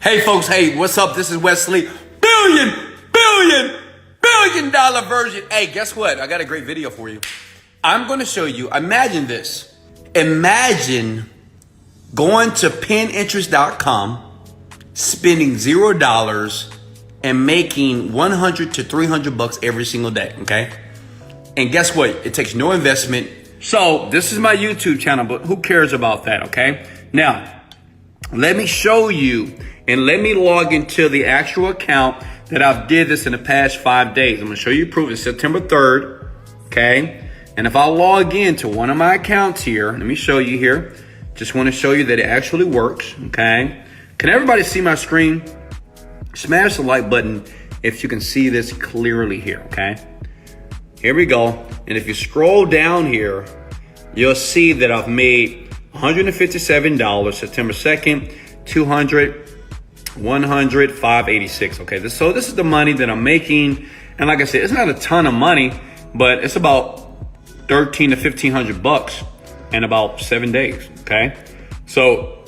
Hey folks, hey, what's up? This is Wesley. Billion dollar version. Hey, guess what? I got a great video for you. I'm going to show you. Imagine this. Imagine going to pininterest.com, spending $0 and making 100 to 300 bucks every single day. Okay. And guess what? It takes no investment. So this is my YouTube channel, but who cares about that? Okay. Now, let me show you and let me log into the actual account that I've did this in the past 5 days. I'm going to show you proof. It's September 3rd. Okay. And if I log into one of my accounts here, let me show you here. Just want to show you that it actually works. Okay. Can everybody see my screen? Smash the like button if you can see this clearly here. Okay. Here we go. And if you scroll down here, you'll see that I've made $157, September 2nd, 200, 100, 586. Okay, so this is the money that I'm making. And like I said, it's not a ton of money, but it's about 13 to 1500 bucks in about 7 days. Okay, so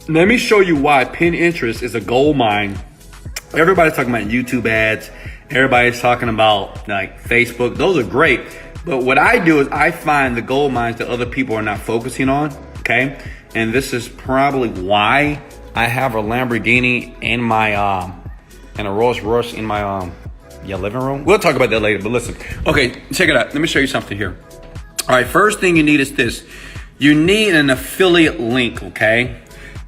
let me show you why Pinterest is a gold mine. Everybody's talking about YouTube ads. Everybody's talking about like Facebook. Those are great. But what I do is I find the gold mines that other people are not focusing on. Okay. And this is probably why I have a Lamborghini in my, and a Rolls Royce in my, living room. We'll talk about that later, but listen. Okay. Check it out. Let me show you something here. All right. First thing you need is this. You need an affiliate link. Okay.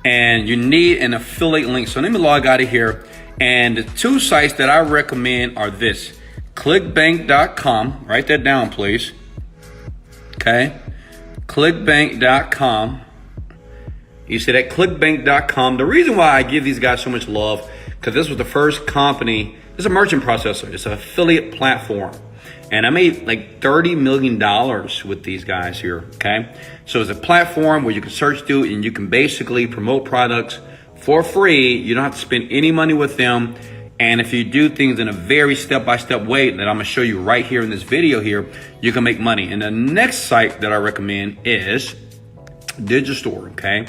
And you need an affiliate link. So let me log out of here. And the two sites that I recommend are this, clickbank.com. Write that down, please. Okay. Clickbank.com. You see that? Clickbank.com. The reason why I give these guys so much love, because this was the first company. It's a merchant processor. It's an affiliate platform. And I made like $30 million with these guys here. Okay. So it's a platform where you can search through and you can basically promote products for free. You don't have to spend any money with them. And if you do things in a very step-by-step way that I'm going to show you right here in this video here, you can make money. And the next site that I recommend is Digistore. Okay.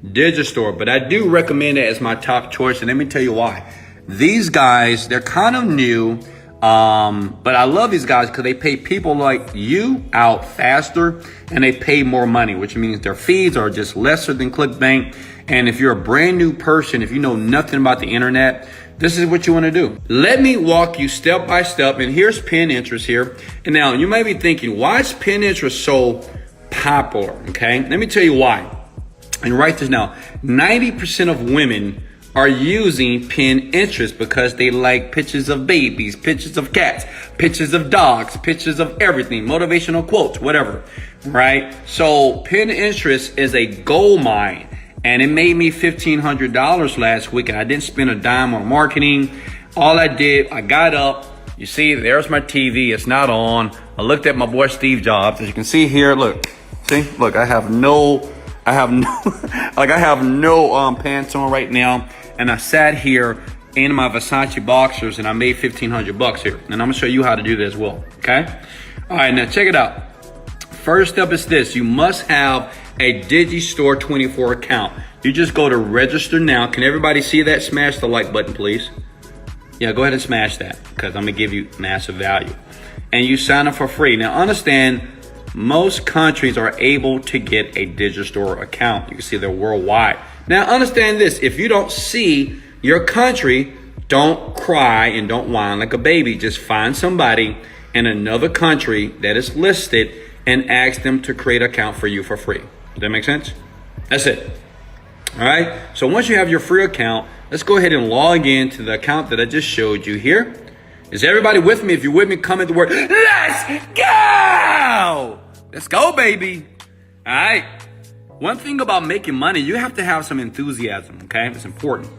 Digistore. But I do recommend it as my top choice. And let me tell you why. These guys, they're kind of new. But I love these guys because they pay people like you out faster and they pay more money, which means their fees are just lesser than ClickBank. And if you're a brand new person, if you know nothing about the internet, this is what you want to do. Let me walk you step by step. And here's Pinterest here. And now you might be thinking, why is Pinterest so popular? Okay, let me tell you why. And write this now. 90% of women are using Pinterest because they like pictures of babies, pictures of cats, pictures of dogs, pictures of everything, motivational quotes, whatever, right? So Pinterest is a gold mine. And it made me $1,500 last week, and I didn't spend a dime on marketing. All I did, I got up. You see, there's my TV. It's not on. I looked at my boy Steve Jobs. As you can see here, look. See, look, I have no pants on right now. And I sat here in my Versace boxers, and I made 1,500 bucks here. And I'm gonna show you how to do that as well. Okay. All right, now check it out. First step is this. You must have a Digistore 24 account. You just go to register now. Can everybody see that? Smash the like button, please. Yeah, go ahead and smash that because I'm gonna give you massive value. And you sign up for free. Now understand, most countries are able to get a Digistore account. You can see they're worldwide. Now understand this, if you don't see your country, don't cry and don't whine like a baby. Just find somebody in another country that is listed and ask them to create an account for you for free. Does that make sense? That's it. All right. So once you have your free account, let's go ahead and log in to the account that I just showed you here. Is everybody with me? If you're with me, comment the word, let's go. Let's go, baby. All right. One thing about making money, you have to have some enthusiasm. Okay. It's important.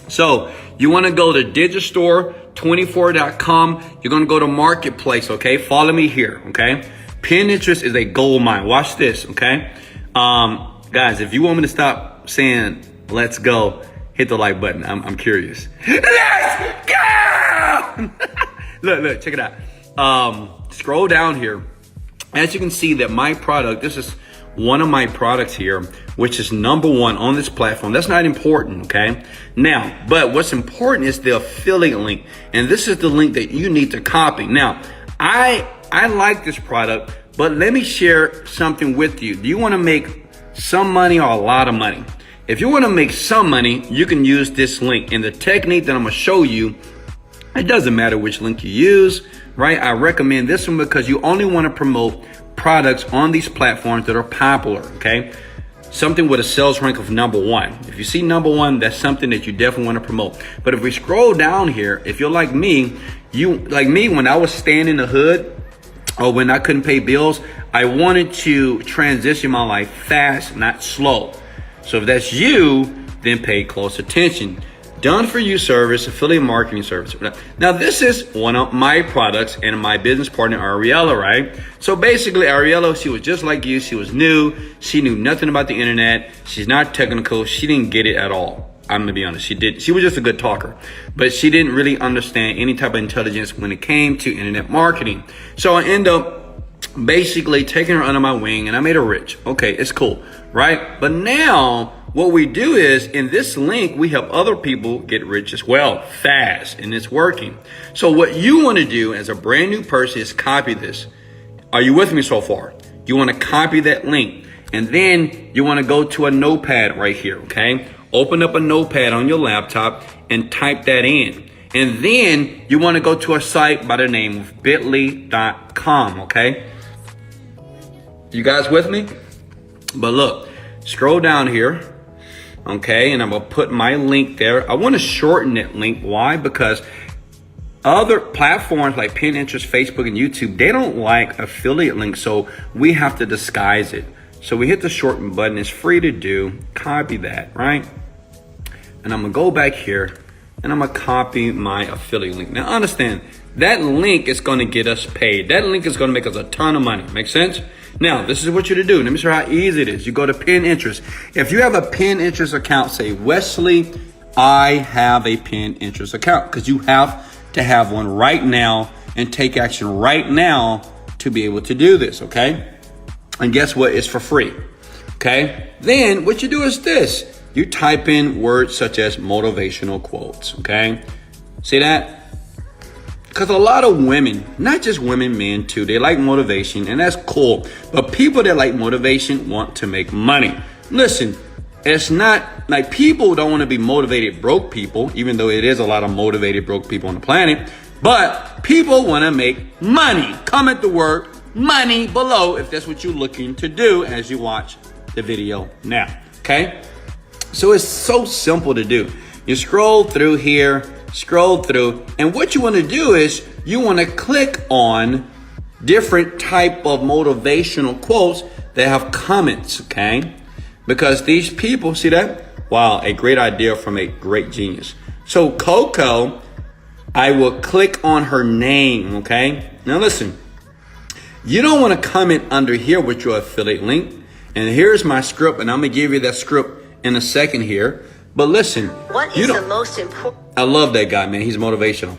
So you want to go to digistore24.com. You're going to go to marketplace. Okay. Follow me here. Okay. Pinterest is a gold mine. Watch this, okay? Guys, if you want me to stop saying let's go, hit the like button. I'm curious. Let's go! Look, check it out. Scroll down here. As you can see that my product, this is one of my products here, which is number one on this platform. That's not important, okay? Now, but what's important is the affiliate link. And this is the link that you need to copy. Now, I like this product, but let me share something with you. Do you want to make some money or a lot of money? If you want to make some money, you can use this link. And the technique that I'm going to show you, it doesn't matter which link you use, right? I recommend this one because you only want to promote products on these platforms that are popular, okay? Something with a sales rank of number one. If you see number one, that's something that you definitely want to promote. But if we scroll down here, if you're like me, when I was staying in the hood or when I couldn't pay bills, I wanted to transition my life fast, not slow. So if that's you, then pay close attention. Done for you service, affiliate marketing service. Now this is one of my products and my business partner, Ariella, right? So basically Ariella, she was just like you. She was new. She knew nothing about the internet. She's not technical. She didn't get it at all. I'm gonna be honest. She was just a good talker, but she didn't really understand any type of intelligence when it came to internet marketing. So I end up basically taking her under my wing and I made her rich. Okay, it's cool, right? But now what we do is in this link, we help other people get rich as well, fast, and it's working. So what you want to do as a brand new person is copy this. Are you with me so far? You want to copy that link and then you want to go to a notepad right here, okay? Open up a notepad on your laptop and type that in. And then you want to go to a site by the name of bit.ly.com, okay? You guys with me? But look, scroll down here, okay? And I'm going to put my link there. I want to shorten that link. Why? Because other platforms like Pinterest, Facebook, and YouTube, they don't like affiliate links. So we have to disguise it. So we hit the shorten button. It's free to do. Copy that, right? And I'm going to go back here and I'm going to copy my affiliate link. Now understand, that link is going to get us paid. That link is going to make us a ton of money. Make sense? Now, this is what you're to do. Let me show you how easy it is. You go to Pinterest. If you have a Pinterest account, say, Wesley, I have a Pinterest account, because you have to have one right now and take action right now to be able to do this, okay? And guess what? It's for free, okay? Then what you do is this. You type in words such as motivational quotes, okay? See that? Because a lot of women, not just women, men too, they like motivation, and that's cool. But people that like motivation want to make money. Listen, it's not like people don't want to be motivated broke people, even though it is a lot of motivated broke people on the planet. But people want to make money. Comment the word money below if that's what you're looking to do as you watch the video now, okay? So it's so simple to do. You scroll through here, scroll through, and what you want to do is you want to click on different type of motivational quotes that have comments, okay? Because these people, see that? Wow, a great idea from a great genius. So Coco, I will click on her name, okay? Now listen, you don't want to comment under here with your affiliate link. And here's my script, and I'm going to give you that script in a second here. But listen, what is the most important? I love that guy, man. He's motivational.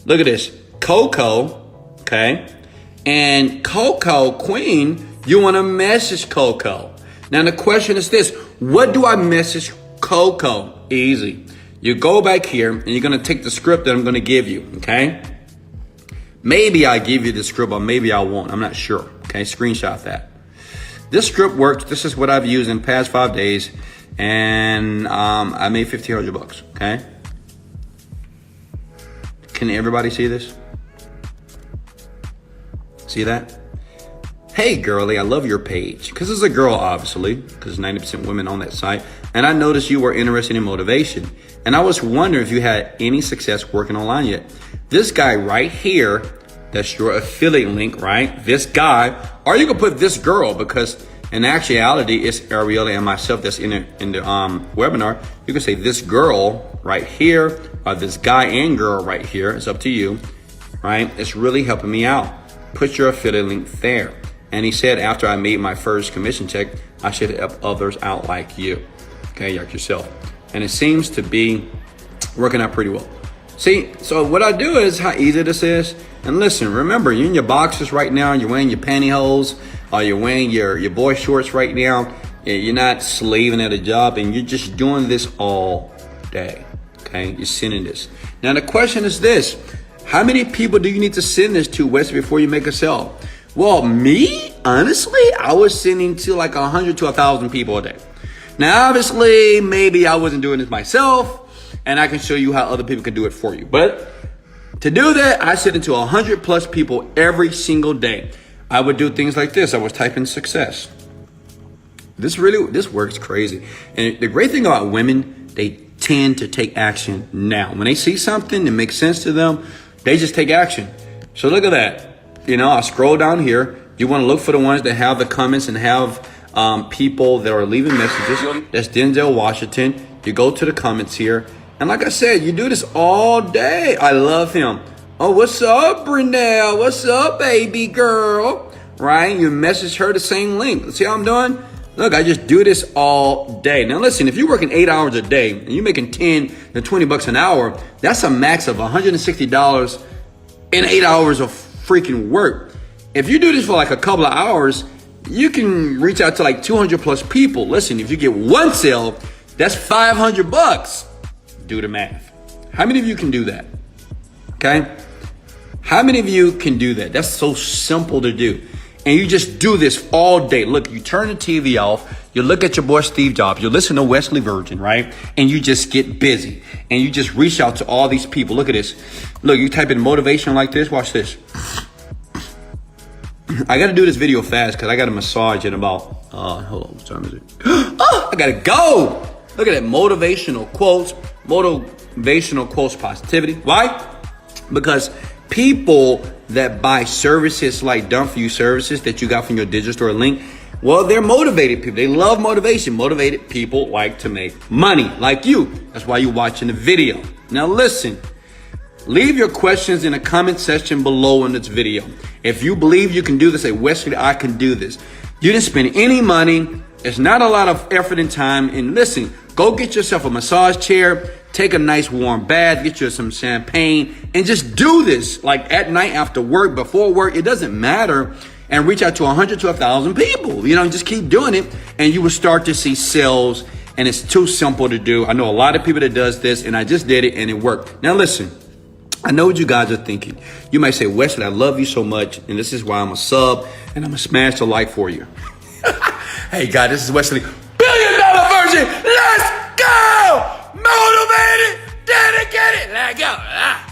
Look at this. Coco, okay? And Coco Queen, you want to message Coco. Now the question is this. What do I message Coco? Easy. You go back here and you're going to take the script that I'm going to give you, okay? Maybe I give you the script or maybe I won't. I'm not sure, okay? Screenshot that. This script works. This is what I've used in the past 5 days. And I made $1,500, okay? Can everybody see this? See that? Hey, girly, I love your page. Because it's a girl, obviously, because 90% women on that site. And I noticed you were interested in motivation. And I was wondering if you had any success working online yet. This guy right here, that's your affiliate link, right? This guy, or you can put this girl, because in actuality, it's Ariella and myself that's in the webinar. You can say this girl right here, or this guy and girl right here. It's up to you, right? It's really helping me out. Put your affiliate link there. And he said after I made my first commission check, I should help others out like you, okay, like yourself. And it seems to be working out pretty well. See, so what I do is how easy this is. And listen, remember, you're in your boxers right now, you're wearing your pantyhose, you're wearing your boy shorts right now, and you're not slaving at a job, and you're just doing this all day. Okay, you're sending this. Now the question is this: how many people do you need to send this to, Wesley, before you make a sale? Well, me, honestly, I was sending to like 100 to 1,000 people a day. Now, obviously, maybe I wasn't doing this myself, and I can show you how other people can do it for you. But to do that, I sent it to 100 plus people every single day. I would do things like this. I was typing success. This works crazy. And the great thing about women, they tend to take action now. When they see something that makes sense to them, they just take action. So look at that. You know, I scroll down here. You want to look for the ones that have the comments and have people that are leaving messages. That's Denzel Washington. You go to the comments here. And like I said, you do this all day. I love him. Oh, what's up, Brendel? What's up, baby girl? Right? You message her the same link. Let's see how I'm doing. Look, I just do this all day. Now listen, if you're working 8 hours a day and you're making 10 to 20 bucks an hour, that's a max of $160 in 8 hours of freaking work. If you do this for like a couple of hours, you can reach out to like 200 plus people. Listen, if you get one sale, that's 500 bucks. Do the math. How many of you can do that? Okay? How many of you can do that? That's so simple to do. And you just do this all day. Look, you turn the TV off, you look at your boy Steve Jobs, you listen to Wesley Virgin, right? And you just get busy. And you just reach out to all these people. Look at this. Look, you type in motivation like this. Watch this. I got to do this video fast because I got a massage in about, hold on, what time is it? Oh, I got to go. Look at that. Motivational quotes, positivity. Why? Because people that buy services like Done For You services that you got from your digital store link, well, they're motivated people. They love motivation. Motivated people like to make money, like you. That's why you're watching the video. Now listen, leave your questions in the comment section below in this video. If you believe you can do this, say, Wesley, I can do this. You didn't spend any money. It's not a lot of effort and time. And listen, go get yourself a massage chair. Take a nice warm bath, get you some champagne, and just do this like at night, after work, before work. It doesn't matter. And reach out to 100 to 1,000 people. You know, just keep doing it, and you will start to see sales. And it's too simple to do. I know a lot of people that does this, and I just did it, and it worked. Now listen, I know what you guys are thinking. You might say, Wesley, I love you so much, and this is why I'm a sub, and I'm gonna smash the like for you. Hey guys, this is Wesley, $1 billion version. Let's go! Motivated, dedicated, let go.